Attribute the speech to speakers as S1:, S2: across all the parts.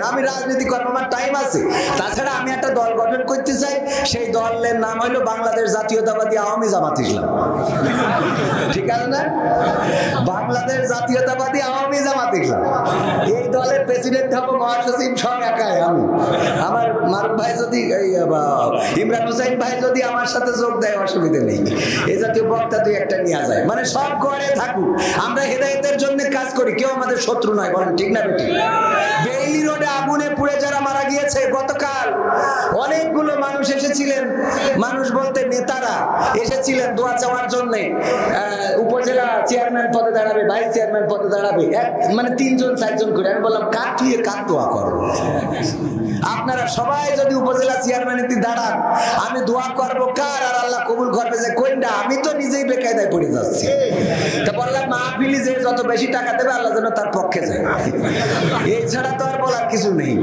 S1: আমি রাজনীতি করব, আমার টাইম আছে। তাছাড়া আমি একটা দল গঠন করতে চাই, সেই দলের নাম হলো বাংলাদেশ জাতীয়তাবাদী আওয়ামী জামাত ইসলাম। ঠিক আছে না? বাংলাদেশ জাতীয়তাবাদী আওয়ামী জামাত ইসলাম। এই দলের প্রেসিডেন্ট হবো, মহাসচিব সব একাই আমি। আমার মারুফ ভাই যদি, ইমরান হোসেন ভাই যদি আমার সাথে যোগ দেয় অসুবিধা নেই। এই জাতীয় বক্তা দুই একটা নেওয়া যায়, মানে সব ঘরে থাকুক, আমরা হেদায়েতের জন্য কাজ করি, কেউ আমাদের শত্রু নয়, বলেন ঠিক না বেটি? বেইলি রোডে আগুনে পুড়ে যারা মারা গিয়েছে গতকাল, অনেকগুলো মানুষ এসেছিলেন, মানুষ বলতে নেতারা এসেছিলেন দোয়া চাওয়ার জন্য। উপজেলা চেয়ারম্যান পদে দাঁড়াবে, ভাইস চেয়ারম্যান পদে দাঁড়াবে, মানে 3 জন 4 জন করে। আমি বললাম কার তুই কার দোয়া করবো? আপনারা সবাই যদি উপজেলা চেয়ারম্যানে দাঁড়ান, আমি দোয়া করবো কার আর আল্লাহ কবুল করবে যে কোনটা? আমি তো নিজেই বেকায়দায় পড়ে যাচ্ছি। তা বললাম মাহফিলি যে যত বেশি টাকা দেবে আল্লাহ যেন তার পক্ষে যায়, এই ছাড়া তো আর বলার কিছু নেই।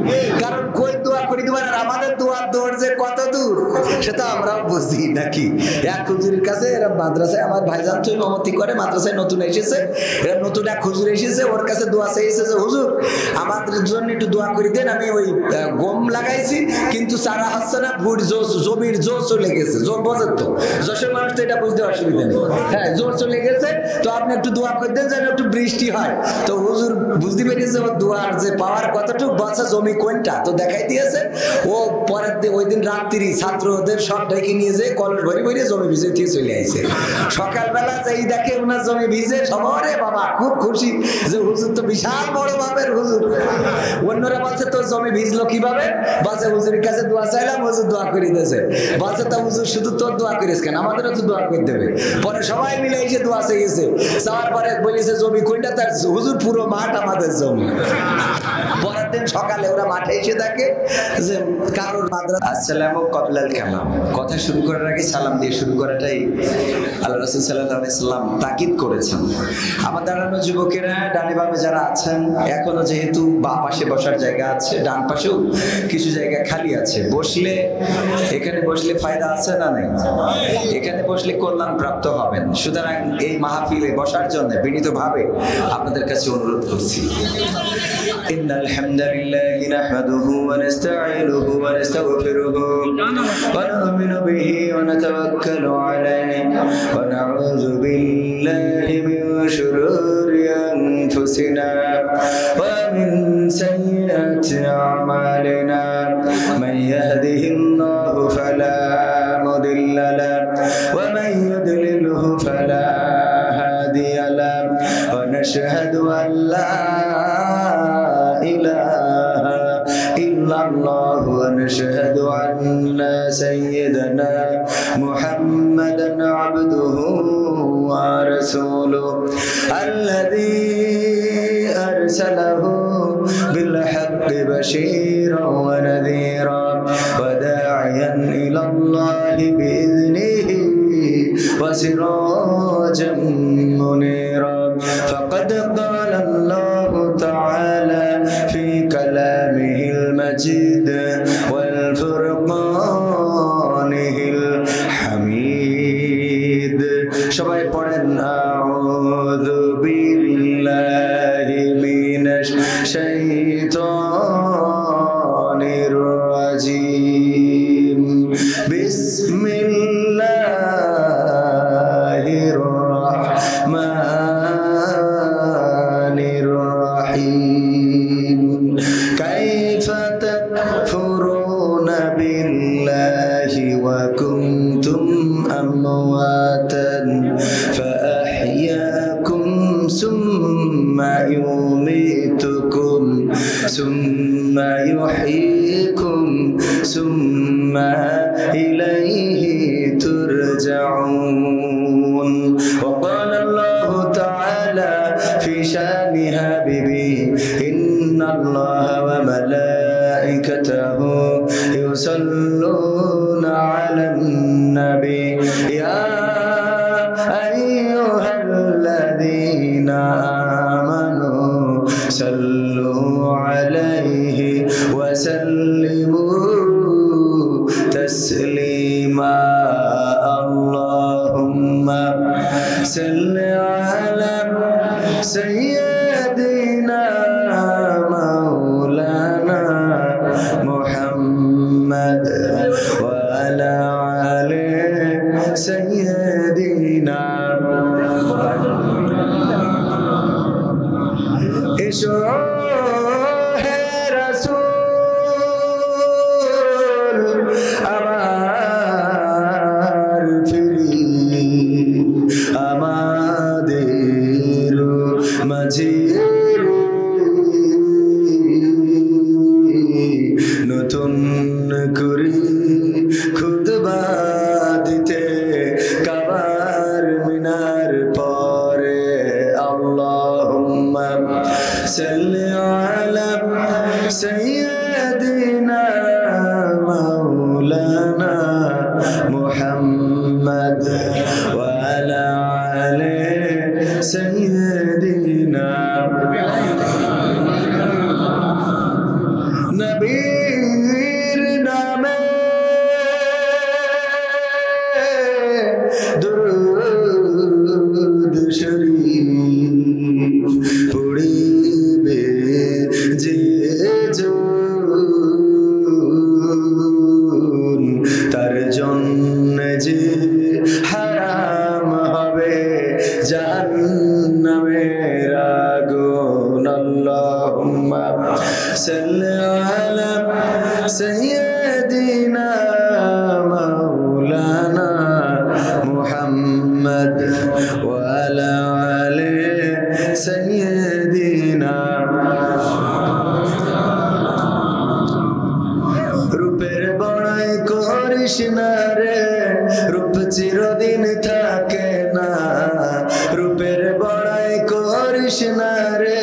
S1: কারণ কই দোয়া করি তোমার, আর আমাদের দোয়ার দৌড় যে কত দূর সেটা আমরাও বুঝি নাকি। এক হুজুরের কাছে, এরা মাদ্রাসায় আমার ভাইজান তো ইমামতি করে, মাদ্রাসায় নতুন এসেছে, এরা নতুন এক হুজুর এসেছে, ওর কাছে দোয়া চেয়েছে যে হুজুর আমাদের জন্য একটু দোয়া করে দেন। আমি ওই গম লাগাইছি কিন্তু চারা হচ্ছে না, ভুট জমির জোর চলে গেছে। জোর বোঝেন তো, যশোর মানুষ তো এটা বুঝতে অসুবিধা নেই। হ্যাঁ, জোর চলে গেছে, তো আপনি একটু দোয়া করে দেন যেন একটু বৃষ্টি হয়। তো হুজুর বুঝতে পেরেছে ওর দোয়ার যে পাওয়ার কতটুকু, বলছে জমি কোনটা, তো দেখাই দিয়েছে। ও পরের দিন, ওই দিন রাত্রি ছাত্রদের সব ডেকে নিয়ে যেয়ে কলস ভরে ভরে জমি ভিজে দিয়ে চলে আসছে। সকালবেলা যেই দেখে ওনার জমি ভিজে, সবারে বাবা খুব খুশি যে হুজুর তো বিশাল বড় বাপের হুজুর। অন্যরা বলছে তোর জমি ভিজলো কিভাবে? বলছে হুজুরের কাছে দোয়া চাইলাম, হুজুর দোয়া করে দিয়েছে। বলছে তা হুজুর শুধু তোর দোয়া করিস কেন, আমাদেরও তো দোয়া করে দেবে। পরে সবাই মিলে এসে দোয়া চেয়েছে, চাওয়ার পরে বলেছে জমি কোনটা, তার হুজুর পুরো মাঠ আমাদের জমি। পরের দিন সকালে ওরা মাঠে এসে দেখে যে কারোর মাদ্রাসা। আসসালামু কবলাল কালাম, কথা শুরু করার আগে সালাম দিয়ে শুরু করাটাই আল্লাহ রাসূল সাল্লাল্লাহু আলাইহি সাল্লাম তাকিদ করেছেন। আমার দাঁড়ানো যুবকেরা, ডানে বামে যারা আছেন, এখনো যেহেতু বাঁ পাশে বসার জায়গা আছে, ডান পাশেও কিছু জায়গা খালি আছে, বসলে এখানে বসলে ফায়দা আছে না নাই? এখানে বসলে কল্যাণ প্রাপ্ত হবেন। সুতরাং এই মাহফিলে বসার জন্য বিনীতভাবে আপনাদের কাছে অনুরোধ করছি। ইন্নাল হামদালিল্লাহি নাহমাদুহু ওয়া নাস্তাঈনুহু ওয়া নাস্তাগফিরুহু ওয়া নু'মিনু বিহি ওয়া নাতাওয়াক্কালু আলাইহি ওয়া নাউযু বিল্লাহি মিন শুরুরি আনফুসিনা ওয়া মিন সাইয়্যাতি আ'মালিনা মান ইয়াহদিহিল্লাহু ফালা মুদিল্লা লাহু ওয়া মান ইউদ্লিলহু ফালা হাদিয়া লাহু ওয়া নাশহাদু আন লা ইলাহা ইল্লাল্লাহু ওয়া নাশহাদু আন্না সাইয়্যিদানা মুহাম্মাদান আবদুহু ওয়া রাসূলুহু আল্লাযী আরসালাহু বিল হাক্কি বাশীরান ওয়া নাযীরান ওয়া দা'iয়ান ইলাল্লাহি বিইذনিহি ওয়া সিরাজাম মুনীরা ফাকাদ ক্বালা আল্লাহু তাআলা ফি কালামিহিল মাজিদ ওয়াল ফুরকানিহিল হামিদ। সবাই পড়েন আউযু বিল্লাহি মিনাশ শাইতানির রাজিম বিসমিল্লাহির রাহমানির রাহিম কাইফা তাকফুরুনা বিল্লাহি ওয়া কুনতুম আমওয়াতান فأحياكم ثم يميتكم ثم يحييكم ثم إليه ترجعون وقال الله تعالى في شأن حبيبه إن الله وملائكته يصلون على النبي يا أيها الذين آمنوا صلوا عليه وسلموا تسليما اللهم صل على سيدنا مولانا سيدنا مولانا محمد وعلى آل سيدنا নবীর নামে দুরূদ শরীফ পড়িবে যে জন তার জন্য যে হারাম হবে জাহান্নামের আগুন আল্লাহুম্মা সাল্লি আলা সাইয়্যিদিনা মাওলানা মুহাম্মদ ওয়া আলা আলি সাইয়্যিদিনা রূপের বড়াই করিস না রে রূপ চিরদিন থাকে না রূপের বড়াই করিস না রে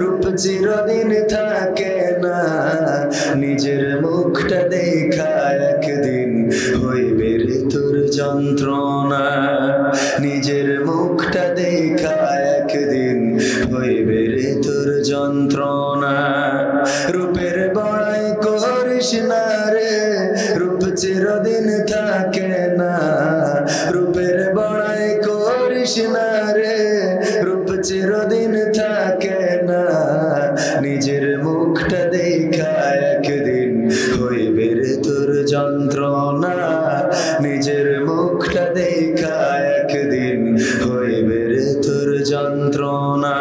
S1: রূপ চিরদিন থাকে না নিজের মুখটা দেখা একদিন হইবে রে তোর যন্ত্রণা নিজের মুখটা দেখা একদিন হইবে রে তোর যন্ত্রণা রূপের বড়াই করিস না রে রূপ চিরদিন থাকে না রূপের বড়াই করিস না রে রূপ চিরদিন থাকে না নিজের মুখটা দেখা একদিন হইবে রে তোর যন্ত্রণা নিজের মুখটা দেখা একদিন হইবে রে তোর যন্ত্রণা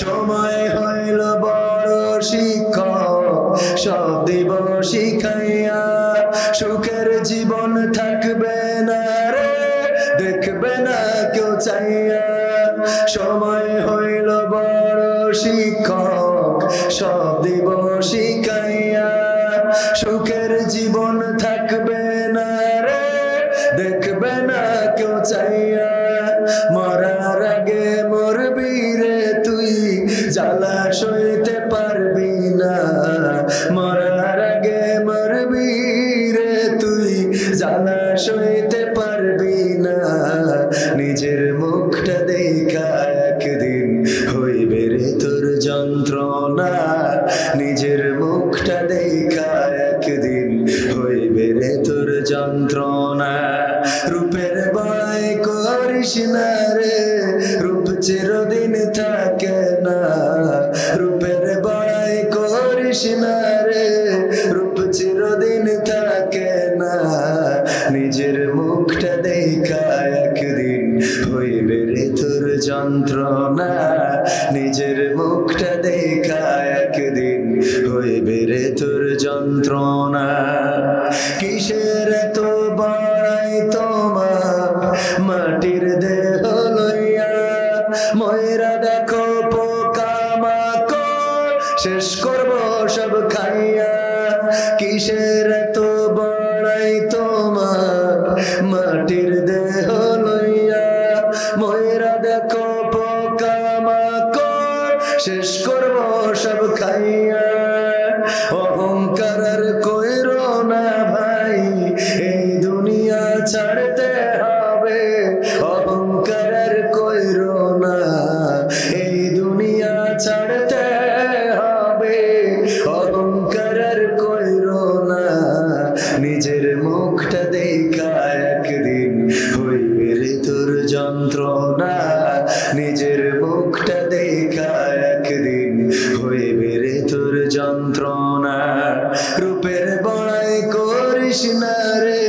S1: সময় হইল বড় শিক্ষক সব দিব শিখাইয়া সুখের জীবন থাকবে না রে দেখবে না কেউ চাইয়া সময় হইল বড় শিক্ষক সব দিব শিখাইয়া সুখের জীবন থাকবে না রে দেখবে না কেউ চাইয়া মরার আগে মরবি রে তুই জ্বালা সইতে পারবি না মরার আগে মরবি রে তুই জ্বালা সইতে পারবি না নিজের মুখটা দেখা একদিন হইবে রে তোর যন্ত্রণা নিজের মুখটা দেখা একদিন হইবে রে তোর যন্ত্রণা রূপের বড়াই করিস না রে রূপ চিরদিন থাকে না রূপের বড়াই করিস না রে রূপ চিরদিন থাকে না নিজের মুখটা দেখা একদিন হইবে রে তোর যন্ত্রণা নিজের মুখটা দেখা একদিন হইবে রে তোর যন্ত্রণা কিসের এত বড়াই তোমার মাটির দেহ লইয়া ময়রা দেখো পোকামাকড় শেষ করব সব খাইয়া কিসের এত বড়াই তোমার মাটির দেহ লইয়া ময়রা দেখো পোকামাকড় শেষ করব সব খাইয়া অহংকার আর কইরো না ভাই এই দুনিয়া ছাড়তে হবে অহংকার আর কইরো না এই দুনিয়া ছাড়তে হবে অহংকার আর কইরো না নিজের মুখটা দেখা একদিন হইবে রে তোর যন্ত্রণা নিজের মুখটা দেখা একদিন হইবে রে তোর যন্ত্রণা রূপের বড়াই করিস না রে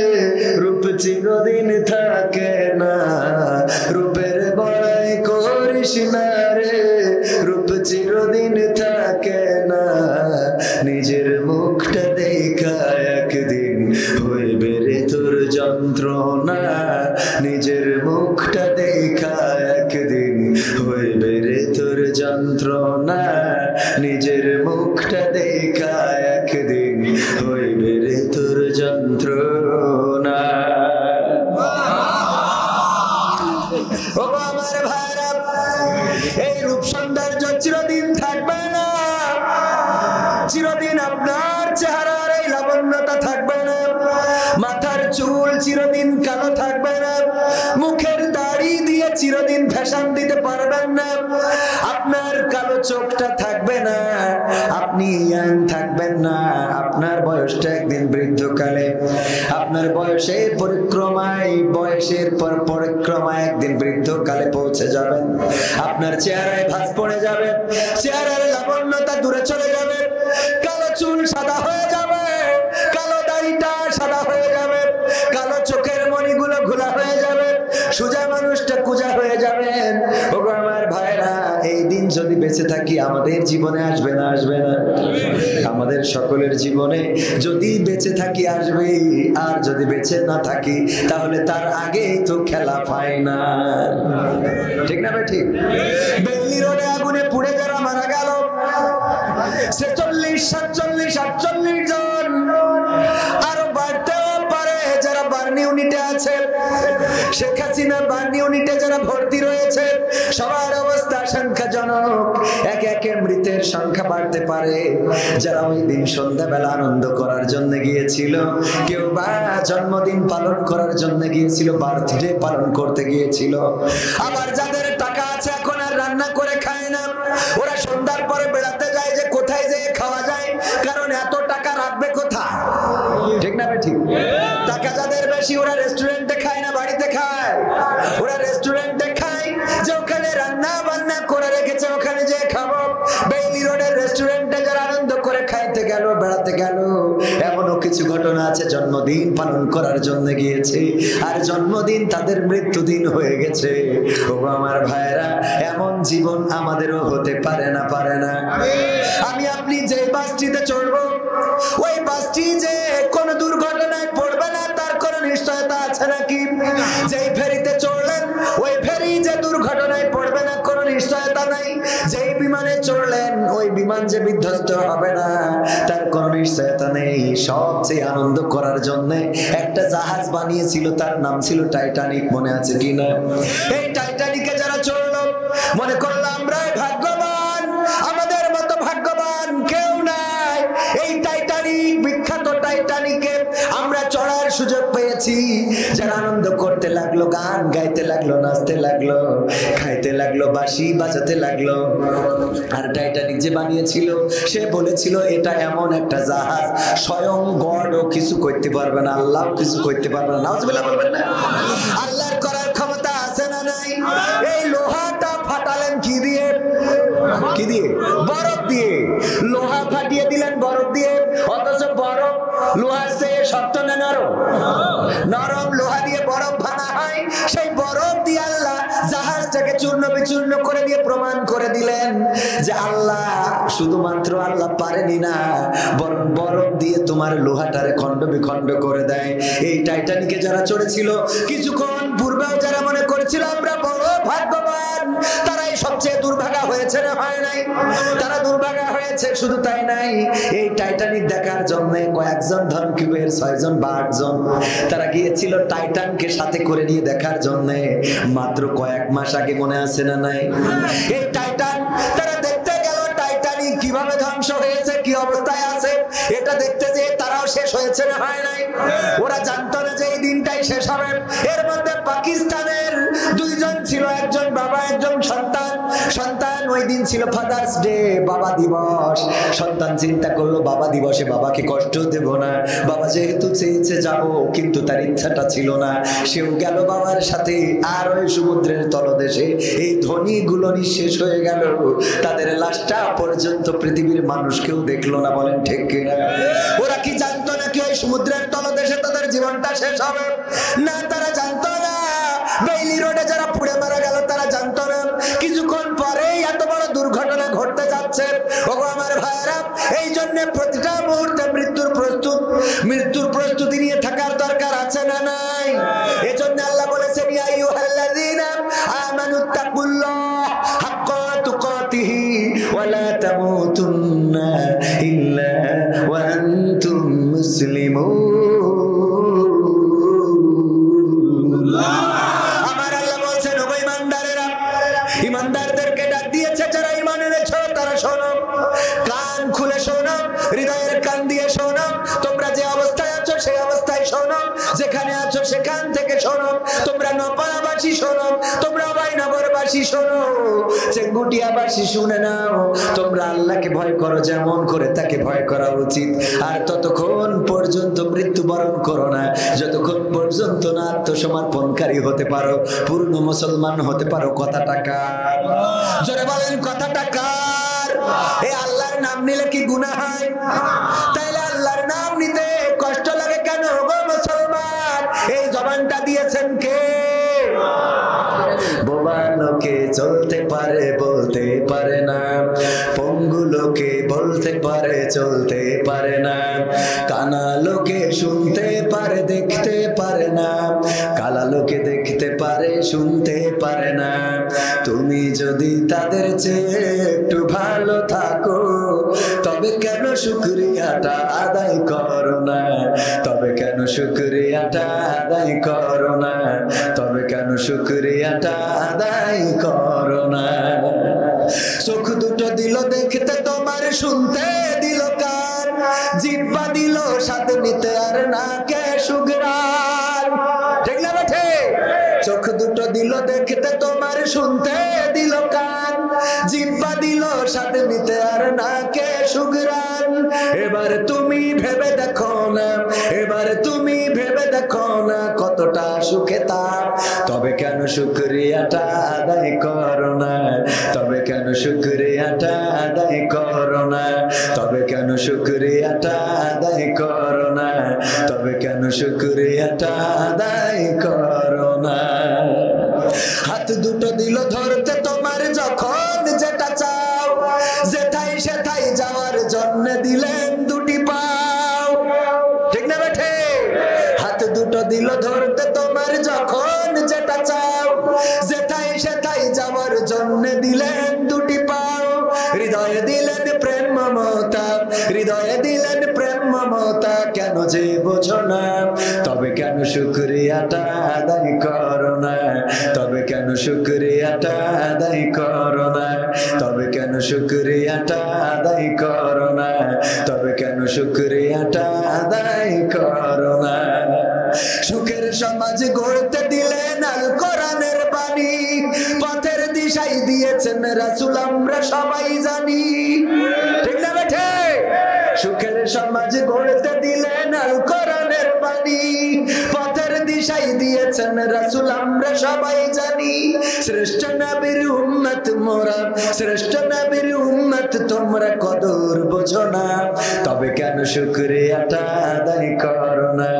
S1: রূপ চিরদিন থাকে না রূপের বড়াই করিস না রে রূপ চিরদিন থাকে না নিজের মুখটা দেখা একদিন হইবে রে তোর যন্ত্রণা নিজের মুখটা দেখা একদিন হইবে রে তোর যন্ত্রণা নিজের মুখটা দেখা একদিন হইবে রে তোর যন্ত্রণা ও আমার ভাইরা এই রূপ সৌন্দর্য চিরদিন থাকবে না চিরদিন আপনার চেহারার এই লাবণ্যতা থাকবে না, মাথার চুল চিরদিন কালো থাকবে না, মুখের দাড়ি দিয়ে চিরদিন ফ্যাশন দিতে পারবেন না, আপনার কালো চোখটা থাকবে না, আপনি ইয়াং থাকবেন না, আপনার বয়সটা একদিন বৃদ্ধকালে, আপনার বয়সের পরিক্রমায় একদিন বৃদ্ধকালে পৌঁছে যাবেন, আপনার চেহারায় ভাঁজ পড়ে যাবে, চেহারার লাবণ্যতা দূরে চলে যাবে, কালো চুল সাদা হয়ে যাবে, কালো দাড়িটা সাদা হয়ে যাবে, কালো চোখের মণিগুলো ঘোলা হয়ে যাবে, সোজা মানুষটা কুজা হয়ে যাবেন। ওগো আমার ভাইরা, এই দিন যদি বেঁচে থাকি আমাদের জীবনে আসবে না? আসবে না? আমাদের সকলের জীবনে যদি বেঁচে থাকি আসবে, আর যদি বেঁচে না থাকি তাহলে তার আগেই তো খেলা ফাইনাল। ঠিক না ভাই? ঠিক। বেইলি রোডে আগুনে পুড়ে যারা মারা গেল 46, 47, 48 জন, আরো বাড়তেও পারে যারা বার্ন ইউনিটে আছে, শেখ হাসিনা বার্ন ইউনিটে যারা ভর্তি রয়েছে সবার অবস্থা আশঙ্কাজনক, একে একে মৃতের সংখ্যা বাড়তে পারে। যারা ওই দিন সন্ধ্যাবেলা আনন্দ করার জন্য গিয়েছিল, কেউ বা জন্মদিন পালন করার জন্য গিয়েছিল, বার্থডে পালন করতে গিয়েছিল, আবার যাদের টাকা আছে এখন আর রান্না করে খায় না, ওরা সন্ধ্যার পরে বেড়াতে যায় যে কোথায় যেয়ে খাওয়া যায়, কারণ এত টাকা রাখবে কোথায়? ঠিক না? ঠিক। টাকা যাদের বেশি ওরা রেস্টুরেন্টে খায় না, বাড়িতে খায়, ওরা রেস্টুরেন্টে খায় যে ওখানে রান্না বান্না করে রেখেছে ওখানে যে খাবো। বেইলি রোডের রেস্টুরেন্টে যারা আনন্দ করে খাইতে গেল, বেড়াতে গেল, এমনও কিছু ঘটনা আছে জন্মদিন পালন করার জন্য গিয়েছে আর জন্মদিন তাদের মৃত্যুদিন হয়ে গেছে। ও আমার ভাইরা, এমন জীবন আমাদেরও হতে পারে না? পারে না? আমি আপনি যে বাসটিতে চড়বো, ওই বাসটি যে কোন দুর্ঘটনায় পড়বে না তার কোন নিশ্চয়তা আছে নাকি? যেই ফেরিতে চড়লেন ওই ফেরি যে দুর্ঘটনায় পড়বে না কোন নিশ্চয়তা নাই। যেই বিমানে চড়লেন ওই বিমান যে বিধ্বস্ত হবে না তার কোন নিশ্চয়তা নেই। সবচেয়ে আনন্দ করার জন্য একটা জাহাজ বানিয়েছিল, তার নাম ছিল টাইটানিক। মনে আছে কিনা? এই টাইটানিকে যারা চড়লো মনে করলো আমরাই ভাগ্যবান, আমাদের মতো ভাগ্যবান কেউ নাই। এই টাইটানিক, বিখ্যাত টাইটানিকে আমরা চড়ার সুযোগ পেয়েছি। যারা আনন্দ করতে লাগলো, গান গাইতে লাগলো, নাচতে লাগলো, খাইতে লাগলো, বাঁশি বাজাতে লাগলো। আর টাইটানিক যে বানিয়েছিল সে বলেছিল এটা এমন একটা জাহাজ স্বয়ং গডও কিছু করতে পারবে না, আল্লাহ কিছু করতে পারবে না। নাউজুবিল্লাহ বলবেন না? আল্লাহর করার ক্ষমতা আছে না নাই? এই লোহাটা ফাটালেন কি দিয়ে? কি দিয়ে? বরফ দিয়ে। লোহা ফাটিয়ে দিলেন বরফ দিয়ে, অথচ বরফ লোহার চেয়ে শক্ত না নরম? নরম লোহা দিয়ে বরফ ভাঙা হয়। সেই বরফ দিয়ে আল্লাহ জাহাজটাকে চূর্ণ বিচূর্ণ করে দিয়ে প্রমাণ করে দিলেন যে আল্লাহ, শুধুমাত্র আল্লাহ পারেনি না, বরং বরফ দিয়ে তোমার লোহাটারে খণ্ড বিখণ্ড করে দেয়। এই টাইটানিকে যারা চড়েছিল কিছুক্ষণ পূর্বেও যারা মনে করেছিল আমরা বড় ভাগ্যবান, তারাই সবচেয়ে দুর্ভাগা হয়েছে না হয় নাই? তারা দুর্ভাগা হয়েছে। শুধু তাই নাই, এই টাইটানিক দেখার জন্য কয়েকজন ধনকুবের 6 জন বা 8 জন তারা গিয়েছিল টাইটানকে সাথে করে নিয়ে দেখার জন্য। মাত্র কয়েক মাস আগে, মনে আছে না নাই? এই টাইটান তারা দেখতে গেল টাইটানিক কিভাবে ধ্বংস হয়েছে, কি অবস্থায় আছে, এটা দেখতে যে তারাও শেষ হয়েছে না হয় নাই? ওরা জানতো না যে এই দিনটাই শেষ হবে। এর মধ্যে পাকিস্তানের 2 জন ছিল, একজন বাবা একজন সন্তান। সন্তান ওই দিন ছিল ফাদার্স ডে, বাবা দিবস। সন্তান চিন্তা করলো বাবা দিবসে বাবাকে কষ্ট দেব না, বাবা যেহেতু চেয়েছে যাব, কিন্তু তার ইচ্ছাটা ছিল না। সেও গেল বাবার সাথে। আর ওই সমুদ্রের তলদেশে এই ধনীগুলো নিঃশেষ হয়ে গেল, তাদের লাশটা পর্যন্ত পৃথিবীর মানুষ কেউ দেখলো না। বলেন ঠিক কিনা? ওরা কি জানতো নাকি ওই সমুদ্রের তলদেশে তাদের জীবনটা শেষ হবে? না, তারা জানতো না। বেইলি রোডে যারা পুড়ে মারা গেল তারা জানতো না কিছুক্ষণ পরেই এত বড় দুর্ঘটনা ঘটতে যাচ্ছে। ওগো আমার ভাইরা, এই জন্য প্রতিটা মুহূর্তে মৃত্যুর প্রস্তুতি নিয়ে থাকার দরকার আছে না নাই? এজন্য আল্লাহ বলেছেন ইয়া আইয়ুহাল্লাযীনা আমানুত্তাকুল্লাহ হাক্কা তুকাতিহি ওয়া লা তামুতুন্না ইল্লা ওয়া আনতুম মুসলিমুন। আমার আল্লাহ বলছেন ওগো ঈমানদারেরা, ঈমানদারদেরকে ডাক দিয়েছে যারা ঈমান এনেছো, তারা শোনো, কান খুলে শোনো। হৃদয়ের কান দিয়ে শোনো, তোমরা যে অবস্থায় আছো সেই অবস্থায় শোনো, যেখানে আছো সেখান থেকে শোনো, তোমরা নপাড়াবাসী শোনো, তোমরা বাইনগরবাসী শোনো, চেঙ্গুটিয়াবাসী শুনে নাও, তোমরা আল্লাহকে ভয় করো যেমন করে তাকে ভয় করা উচিত। আর ততক্ষণ পর্যন্ত মৃত্যুবরণ করো না যতক্ষণ পর্যন্ত না আত্মসমর্পণকারী হতে পারো, পূর্ণ মুসলমান হতে পারো। কথাটা কার? জোরে বলেন, কথাটা কার? এই আল্লাহর নাম নিলে কি গুনাহ হয়? তাইলে আল্লাহর নাম নিতে কষ্ট লাগে কেন গো মুসলমান? এই জবানটা দিয়েছেন কে? বোবা লোকে চলতে পারে বলতে পারে না, পঙ্গু লোকে বলতে পারে চলতে পারে না, কানা লোকে শুনতে পারে দেখতে পারে না, কালা লোকে দেখতে পারে শুনতে পারে না। তুমি যদি তাদের চেয়ে একটু ভালো থাকো তবে কেন শুকরিয়াটা আদায় করো না? তবে কেন শুকরিয়াটা আদায় করো না? তবে কেন শুকরিয়াটা আদায় করো না? চোখ দুটো দিল দেখতে তোমার, শুনতে দিল কান, জিহ্বা দিল স্বাদ নিতে আর নাকে সুঘ্রাণ। ঠিক না বেঠে? চোখ দুটো দিল দেখতে তোমার, শুনতে দিল কান, জিহ্বা দিল স্বাদ নিতে আর নাকে সুঘ্রাণ। এবার তুমি ভেবে দেখো না, এবার তুমি ভেবে দেখো না কতটা সুখে তার। তবে কেন শুকরিয়াটা আদায় করো না? তবে কেন শুকরিয়াটা আদায় করো না? তবে কেন শুকরিয়াটা আদায় করো না? তবে কেন শুকরিয়াটা আদায় করো না? হাত দুটো দিল ধরতে তোমার যখন যেটা চাও, যেথায় সেথায় যাওয়ার জন্য দিলেন দুটি পাও। ঠিক না বেঠে? হাত দুটো দিল ধরতে তোমার যখন যেটা চাও, যেথায় সেথায় যাওয়ার জন্য দিলেন দুটি পাও। হৃদয়ে দিলেন প্রেম মমতা, হৃদয়ে দিলেন প্রেম মমতা, কেন যে বোঝো না? তবে কেন শুকরিয়াটা আদায় করো না? তবে কেন শুকরিয়াটা আদায় করো না? তবে কেন শুকরিয়াটা আদায় করো না? তবে কেন শুকরিয়াটা আদায় করো না? সুখের সমাজ গড়তে দিলেন আল কোরআনের বাণী, পথের দিশাই দিয়েছেন রাসূল আমরা সবাই জানি। ঠিক না বেঠে? সুখের সমাজ গড়তে দিলেন আল কোরআনের বাণী, পথের দিশাই দিয়েছেন রাসূল আমরা সবাই জানি। শ্রেষ্ঠ নবীর উম্মত মোরা, শ্রেষ্ঠ নবীর উম্মত তোমরা কদর বোঝো না। তবে কেন শুকরিয়াটা আদায় করো না?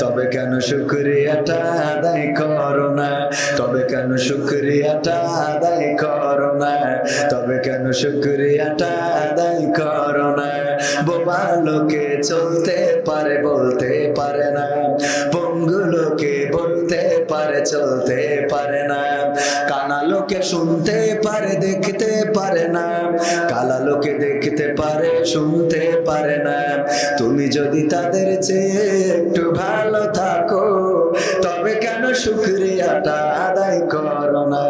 S1: তবে কেন শুকরিয়াটা আদায় করো না? তবে কেন শুকরিয়াটা আদায় করো না? তবে কেন শুকরিয়াটা আদায় করো না? বোবা লোকে চলতে পারে বলতে পারে না, পঙ্গু লোকে বলতে পারে চলতে পারে না, কানা লোকে শুনতে পারে দেখতে পারে না, কালা লোকে দেখতে পারে শুনতে পারে না। তুমি যদি তাদের চেয়ে একটু ভালো থাকো তবে কেন শুকরিয়াটা আদায় করো না?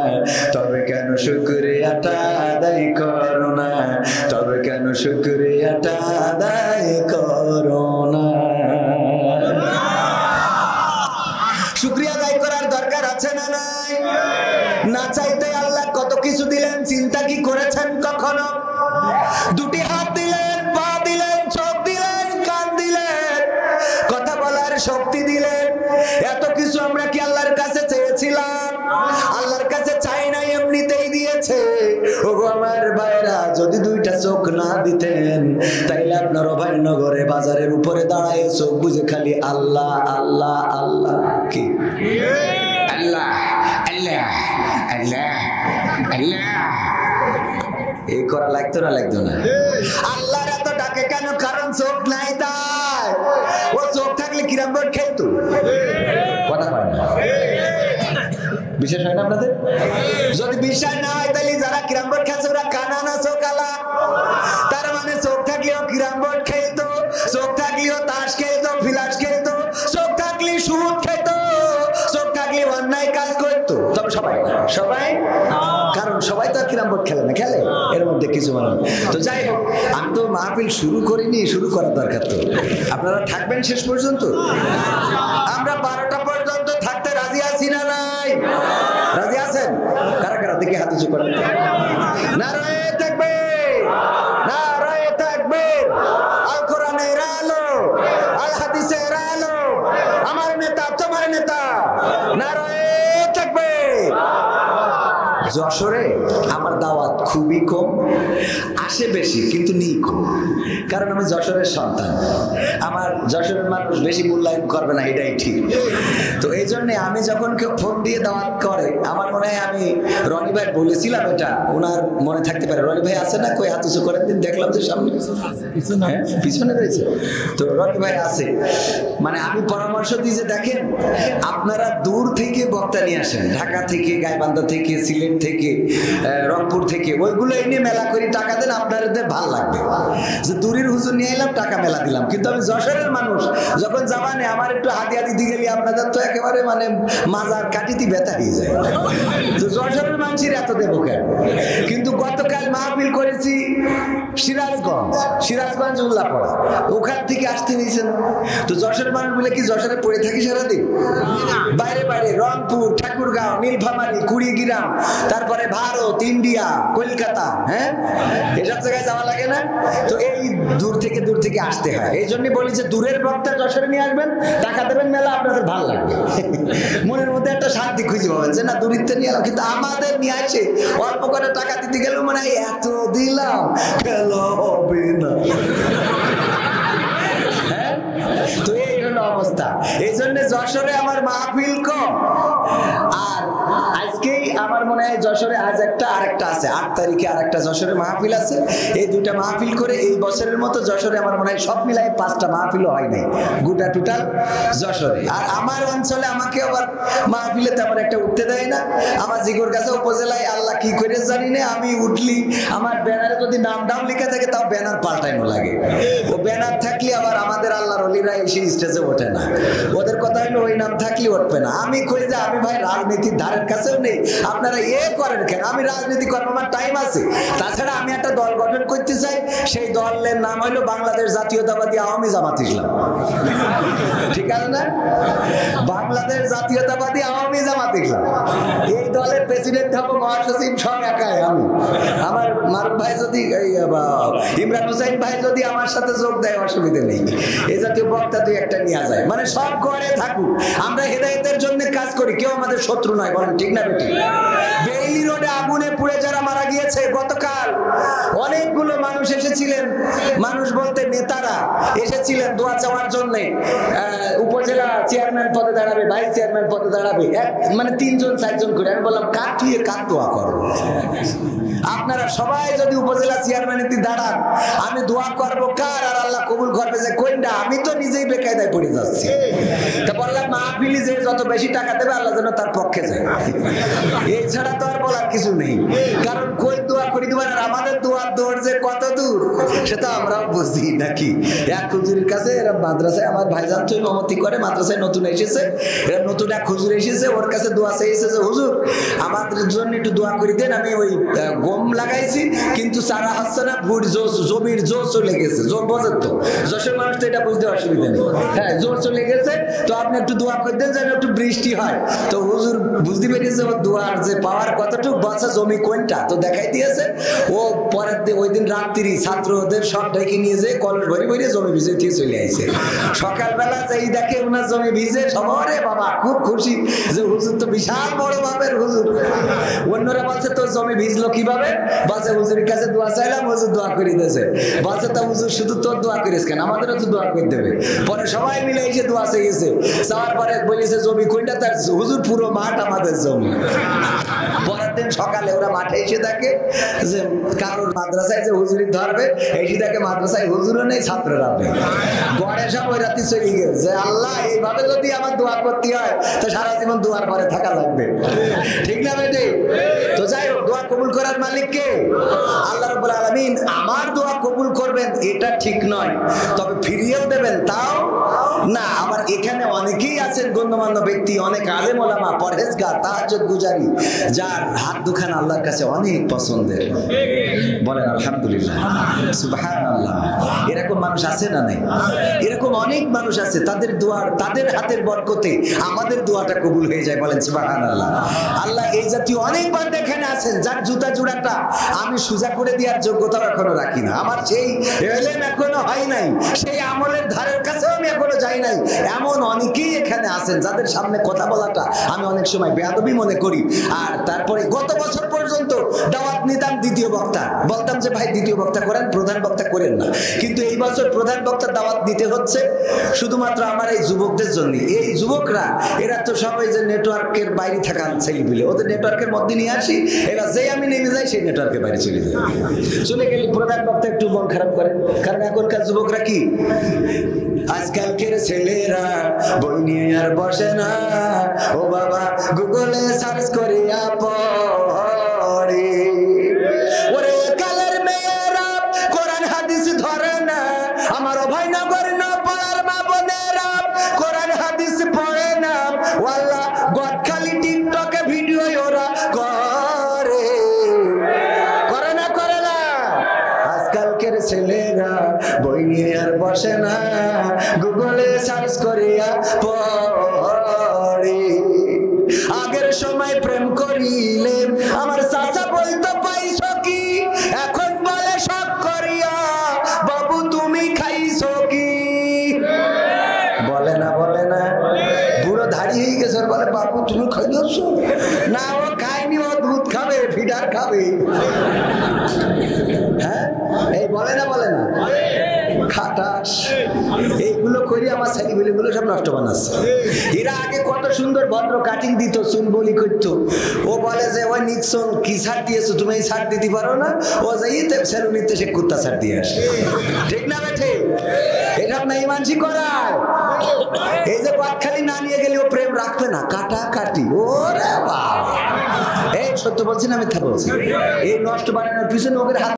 S1: তবে কেন শুকরিয়াটা আদায় করো না? তবে কেন শুকরিয়াটা আদায় করো না? শুকরিয়া আদায় করার দরকার আছে না নাই? না চাইতে আল্লাহ কত কিছু দিলেন, চিন্তা কি করেছেন কখনো? দুটি হাত দিলেন, পা দিলেন, চোখ দিলেন, কান দিলেন, কথা বলার শক্তি দিলেন। এত কিছু আমরা কি আল্লাহর কাছে চেয়েছিলাম? আল্লাহর কাছে চাই নাই, এমনিতেই দিয়েছে। ওগো আমার ভাইরা, যদি দুইটা চোখ না দিতেন তাইলে আপনার অভয়নগরে বাজারের উপরে দাঁড়ায় চোখ বুঝে খালি আল্লাহ আল্লাহ আল্লাহ কি আল্লাহ আল্লাহ আল্লাহ আল্লাহ এই করা লাগতো না? লাগতো না? আল্লাহর এত ডাকে কেন? কারণ চোখ নাই তাই। ও চোখ থাকলে কিরাম বোর্ড খেলতো। কথা হয় না? বিশ্বাস হয় না আপনাদের? যদি বিশ্বাস না হয় তাহলে যারা কিরাম বোর্ড খেলছে ওরা কানা না চোখ আলা। তার মানে চোখ থাকলেও কিরাম বোর্ড খেলতো, চোখ থাকলেও তাস খেলতো, ফিলাস খেলতো, চোখ থাকলে সুদ খেত, চোখ থাকলে অন্যায় কাজ করতো। তবে সবাই না, সবাই, কারণ সবাই তো আর কিরাম বোর্ড খেলে না, খেলে এর মধ্যে কিছু মানুষ। তো যাই হোক, আমি তো মাহফিল শুরু করিনি, শুরু করা দরকার। তো আপনারা থাকবেন শেষ পর্যন্ত? আমরা 12টা পর্যন্ত থাকতে রাজি আছি না নাই? রাজি আছেন? কারা কারা দেখি হাত উঁচু করেন। নারায়ে তাকবীর, নারায়ে তাকবীর। আল কোরআনের আলো, আল হাদিসের আলো, আমার নেতা তোমার নেতা। নারায়ে তাকবীর। যশোরে আমার দাওয়াত খুবই কম, আসে বেশি কিন্তু নিই কম, কারণ আমি যশোরের সন্তান। আমার যশোরের মানুষ বেশি মূল্যায়ন করবে না, এটাই ঠিক। তো এই জন্যে আমি যখন কেউ ফোন দিয়ে দাওয়াত করে, আমার মনে হয় আমি রনি ভাই বলেছিলাম, এটা ওনার মনে থাকতে পারে। রনি ভাই আছে না? কই হাত উঁচু করেন দিন, দেখলাম যে সামনে পিছনে রয়েছে। তো রনি ভাই আছে, মানে আমি পরামর্শ দিই যে দেখেন, আপনারা দূর থেকে বক্তা নিয়ে আসেন, ঢাকা থেকে, গাইবান্ধা থেকে, সিলেট থেকে, রংপুর থেকে, ওইগুলো এনে মেলা করে টাকা দেন, আপনাদের ভালো লাগবে। যে দূরের হুজুর নিয়ে এলাম, টাকা মেলা দিলাম। কিন্তু আমি যশোরের মানুষ, যখন জামানে আমার একটু হাতিয়া দিতে গেলে আপনাদের তো একেবারে মানে মাজার কাটিতে ব্যথা হয়ে যায়। তো যশোরের মানুষের এত দেবো কেন? কিন্তু গতকাল মাহফিল করেছি সিরাজগঞ্জ উল্লাপাড়া, ওখান থেকে আসতে হয়েছে না। তো যশোরের মানুষ বলে কি যশোরে পড়ে থাকি সারাদিন? বাইরে বাইরে রংপুর, ঠাকুরগাঁও, নীলফামারী, কুড়িগ্রাম, তারপরে ভারত, ইন্ডিয়া, কলকাতা, হ্যাঁ, এসব জায়গায় যাওয়া লাগে না? তো এই দূর থেকে আসতে হয়। এই জন্য বলি যে দূরের বক্তা যশোরে নিয়ে আসবেন, টাকা দেবেন মেলা, আপনাদের ভালো লাগবে। মনের মধ্যে একটা শান্তি খুঁজে পাবেন যে না, দূরিত্বে নিয়ে এলাম। কিন্তু আমাদের নিয়ে আসে অল্প করে টাকা দিতে গেলেও মানে এত দিলাম, খেল হবে না। হ্যাঁ, তো এই হলো অবস্থা। এই জন্য যশোরে আমার মাহফিল কম। আর আজকেই আমার মনে হয় যশোরে আজ একটা, আরেকটা আছে 8 তারিখে আরেকটা যশোরে মাহফিল আছে। এই দুইটা মাহফিল করে এই বছরের মতো যশোরে আমার মনে হয় সব মিলাই 5টা মাহফিলও হয় নাই গোটা টোটাল যশোরে। আর আমার অঞ্চলে আমাকে আবার মাহফিলে তেমন একটা উঠতে দেয় না। আমার জিগরগাছা উপজেলায় আল্লাহ কি করে জানি না, আমি উঠলি আমার ব্যানারে যদি নামটাও লেখা থাকে তাও ব্যানার পাল্টানো লাগে। ও ব্যানার থাকলে আবার আমাদের আল্লাহর ওলিরা এসে স্টেজে ওঠে না। ওদের কথা হলো ওই নাম থাকলে উঠবে না। আমি কই যে আমি ভাই রাজনীতির ধারের কাছেও নেই, আপনারা করেন কেন? আমি রাজনীতি করবো, আমার টাইম আছে। তাছাড়া আমি একটা দল গঠন করতে চাই, সেই দলের নাম হলো বাংলাদেশ জাতীয়তাবাদী আওয়ামী জামাত ইসলাম। ঠিক আছে না? বাংলাদেশ জাতীয়তাবাদী আওয়ামী জামাত ইসলাম। এই দলের প্রেসিডেন্ট হবো, মহাসচিব সব একাই আমি। আমার মারুফ ভাই যদি, ইমরান হোসেন ভাই যদি আমার সাথে যোগ দেয়, অসুবিধা নেই। এই জাতীয় বক্তা দুই একটা নিয়ে যায়, মানে সব ঘরে থাকুক। আমরা হেদায়েতের জন্য কাজ করি, কেউ আমাদের শত্রু নয়, বলেন ঠিক না বেটি? বেইলি রোডে আগুনে পুড়ে যারা মারা গিয়েছে গতকাল, অনেকগুলো মানুষ এসেছিলেন, মানুষ বলতে নেতারা এসেছিলেন দোয়া চাওয়ার জন্য। উপজেলা চেয়ারম্যান পদে দাঁড়াবে, ভাইস চেয়ারম্যান পদে দাঁড়াবে, মানে 3জন 4জন করে। আমি বললাম কার থুয়ে কার দোয়া করবো? আপনারা সবাই যদি উপজেলা চেয়ারম্যানেতে দাঁড়ান, আমি দোয়া করবো কার? আর আল্লাহ কবুল করবে যে কোনটা? আমি তো নিজেই বেকায়দায় পড়ে যাচ্ছি। তা বললাম মাহফিলি যে যত বেশি টাকা দেবে আল্লাহ যেন তার পক্ষে যায়, এছাড়া তো আর বলার কিছু নেই। কারণ কই দোয়া করি দেবেন, আর আমাদের দোয়ার দৌড় যে কত দূর সেটা আমরাও বুঝি নাকি। এক হুজুরের কাছে, এরা মাদ্রাসায় আমার ভাইজান তো ইমামতি করে, মাদ্রাসায় নতুন এসেছে, এরা নতুন এক হুজুর এসেছে, ওর কাছে দোয়া চেয়েছে যে হুজুর আমাদের জন্য একটু দোয়া করে দেন। আমি ওই গম লাগাইছি কিন্তু চারা হচ্ছে না, জমির জোর চলে গেছে। জোর বোঝেন তো, যশোর মানুষ তো এটা বুঝতে অসুবিধা নেই। হ্যাঁ, জোর চলে গেছে, তো আপনি একটু দোয়া করে দেন যেন একটু বৃষ্টি হয়। তো হুজুর বুঝতে পেরেছে ওর দোয়ার যে পাওয়ার কতটুকু, বাচ্চা জমি কোনটা তো দেখাই দিয়েছে। ও পরের দিন, ওই দিন রাত্রি ছাত্রদের সব ডেকে নিয়ে যেয়ে কলস ভরি ভরি জমি ভিজে দিয়ে চলে আসছে। সকালবেলা যেই দেখে ওনার জমি ভিজে, সবারে বাবা খুব খুশি যে হুজুর তো বিশাল বড় বাপের হুজুর। অন্যরা বলছে তোর জমি ভিজলো কিভাবে? বলছে হুজুরের কাছে দোয়া চাইলাম, হুজুর দোয়া করে দিয়েছে। বলছে তা হুজুর শুধু তোর দোয়া করিস কেন, আমাদেরও তো দোয়া করে দেবে। পরে সবাই মিলে এসে দোয়া চেয়েছে। চাওয়ার পরে বলেছে জমি কোনটা? তার হুজুর পুরো মাঠ আমাদের জমি। পরের দিন সকালে ওরা মাঠে এসে দেখে যে কারোর মাদ্রাসায় যে হুজুরি ধরবে, এসে দেখে মাদ্রাসায় হুজুরও নেই, ছাত্ররা নেই। গড়ে সব ওই রাতে চলে গেছে যে আল্লাহ এইভাবে যদি আমার দোয়া করতে হয় তো সারা জীবন দোয়ার পরে থাকা লাগবে। ঠিক না বেটি? তো যাই হোক, দোয়া কবুল করার মালিক কে? আল্লাহ রাব্বুল আলামিন। আমার দোয়া কবুল করবেন এটা ঠিক নয়, তবে ফিরিয়েও দেবেন তাও না। আবার এখানে অনেকেই আছেন গণ্যমান্য ব্যক্তি, অনেক আলেম ওলামা, পরহেজগার, তাহাজ্জুদ গুজারি, যার হাত দুখান আল্লাহর কাছে অনেক পছন্দের। বলেন আলহামদুলিল্লাহ, সুবহানাল্লাহ। এরকম মানুষ আছে না নাই? এরকম অনেক মানুষ আছে, তাদের দোয়ার, তাদের হাতের বরকতে আমাদের দোয়াটা কবুল হয়ে যায়। বলেন সুবহানাল্লাহ। আল্লাহ এই জাতীয় অনেক বান্দা এখানে আছেন যার জুতা জোড়াটা আমি সোজা করে দেওয়ার যোগ্যতা এখনো রাখি না। আমার সেই এলেম এখনো হয় নাই, সেই আমলের ধারের কাছেও আমি এখনো যাই নাই। এমন অনেকেই এখানে আছেন যাদের সামনে কথা বলাটা আমি অনেক সময় বেয়াদবি মনে করি। আর তারপরে গত বছর পর্যন্ত দাওয়াত নিতাম দ্বিতীয় বক্তা, বলতাম যে ভাই দ্বিতীয় বক্তা করেন, প্রধান বক্তা করেন না। কিন্তু এই বছর প্রধান বক্তা দাওয়াত দিতে হচ্ছে শুধুমাত্র আমার এই যুবকদের জন্য। এই যুবকরা এরা তো সবাই যে নেটওয়ার্কের বাইরে থাকা ছেলেপিলে, ওদের নেটওয়ার্কের মধ্যে নিয়ে আসি, এবার যেই আমি নেমে যাই সেই নেটওয়ার্কের বাইরে চলে যায়। চলে গেলে প্রধান বক্তা একটু মন খারাপ করে, কারণ এখনকার যুবকরা কি, আজকালকের ছেলেরা বই নিয়ে আর বসে না, ও বাবা গুগলে সার্চ করিয়া পড়ে। ওরে কালের মেয়েরা কোরআন হাদিস ধরে না, আমার অভয়নগর না পড়ার মা বোনেরা কোরআন হাদিস পড়ে না। ওয়াল্লাহ গদখালি টিকটকে ভিডিও ওরা করে, করে না করে না? আজকালকের ছেলেরা বই নিয়ে আর বসে না, গুগলে সার্চ করিয়া পড়ে। আগের সময় প্রেম করিলে আমার চাচা বলতো পাইছো কি, এখন বলে সব করিয়া বাবু তুমি খাইছো কি? বলে না, বলে না? বুড়ো ধাড়ি হয়ে গেছে, বলে বাবু তুমি খাইছো না? ও খায়নি, ও দুধ খাবে, ফিডার খাবে। হ্যাঁ, এই বলে না, বলে না? খাটাস এইগুলো করি আমার ছেলেগুলো সব নষ্ট বানাচ্ছে। এরা আগে কত সুন্দর ভদ্র কাটিং দিত, চুল বলি করতো। ও বলে যে ওই নিচ্ছন কি ছাড় দিয়েছো, তুমি এই ছাড় দিতে পারো না? ও যাইতে সেলুনিতে সে কুত্তা ছাড় দিয়ে আসে। ঠিক না বেঠে? এটা না ইমানসি করায়। এই যে বাদখালি না নিয়ে গেলে ও প্রেম রাখবে না, কাটা কাটি। ওরে বাবা, এই সত্য বলছি না মিথ্যা বলছি? এই নষ্ট বানানোর পিছনে ওদের হাত